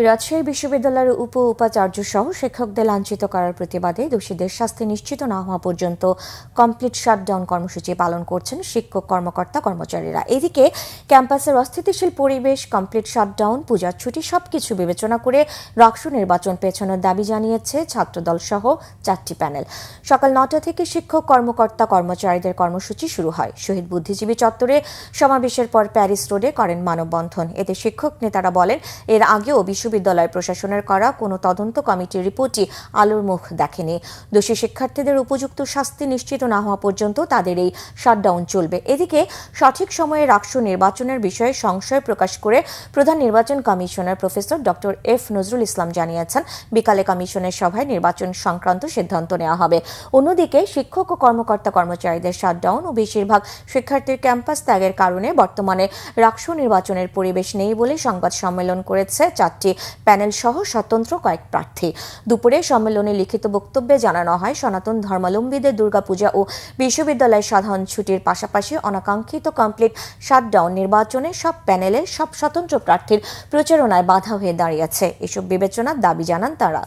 রাজশাহী বিশ্ববিদ্যালয়ের উপাচার্য সহ শিক্ষকদের লাঞ্ছিত করার প্রতিবাদে দোষীদের শাস্তি নিশ্চিত না হওয়া পর্যন্ত কমপ্লিট শাটডাউন কর্মসূচি পালন করছেন শিক্ষক কর্মকর্তা কর্মচারীরা। এদিকে ক্যাম্পাসের অস্থিতিশীল পরিবেশ, কমপ্লিট শাটডাউন, পূজার ছুটি সবকিছু বিবেচনা করে রাকসু নির্বাচন পেছানোর দাবি জানিয়েছে ছাত্রদল সহ 4টি প্যানেল। সকাল 9টা থেকে শিক্ষক কর্মকর্তা কর্মচারীদের কর্মসূচি শুরু হয়। শহীদ বুদ্ধিজীবী চত্বরে সমাবেশের পর প্যারিস রোডে করেন মানববন্ধন। এতে শিক্ষক নেতারা বলেন, এর আগেও বিশ্ববিদ্যালয় প্রশাসনের করা কোনো তদন্ত কমিটির রিপোর্টই আলোর মুখ দেখেনি। দোষী শিক্ষার্থীদের উপযুক্ত শাস্তি নিশ্চিত না হওয়া পর্যন্ত তাদের এই শাটডাউন চলবে। এদিকে সঠিক সময়ে রাকসু নির্বাচনের বিষয়ে সংশয় প্রকাশ করে প্রধান নির্বাচন commissioner professor doctor F Nazrul Islam জানিয়েছেন, বিকালে কমিশনের সভায় নির্বাচন সংক্রান্ত সিদ্ধান্ত নেওয়া হবে। অন্যদিকে শিক্ষক ও কর্মকর্তা কর্মচারীদের শাটডাউন ও বেশিরভাগ শিক্ষার্থীর ক্যাম্পাস ত্যাগের কারণে বর্তমানে রাকসু নির্বাচনের পরিবেশ নেই বলে সংবাদ সম্মেলন করেছে 4টি প্যানেল সহ স্বতন্ত্র কয়েক প্রার্থী। দুপুরে সম্মেলনে লিখিত বক্তব্যে জানানো হয়, সনাতন ধর্মাবলম্বীদের দুর্গাপূজা ও বিশ্ববিদ্যালয়ের সাধারণ ছুটির পাশাপাশি অনাকাঙ্ক্ষিত কমপ্লিট শাটডাউন নির্বাচনে সব প্যানেলের সব স্বতন্ত্র প্রার্থীর প্রচারণায় বাধা হয়ে দাঁড়িয়েছে। এসব বিবেচনার দাবি জানান তারা।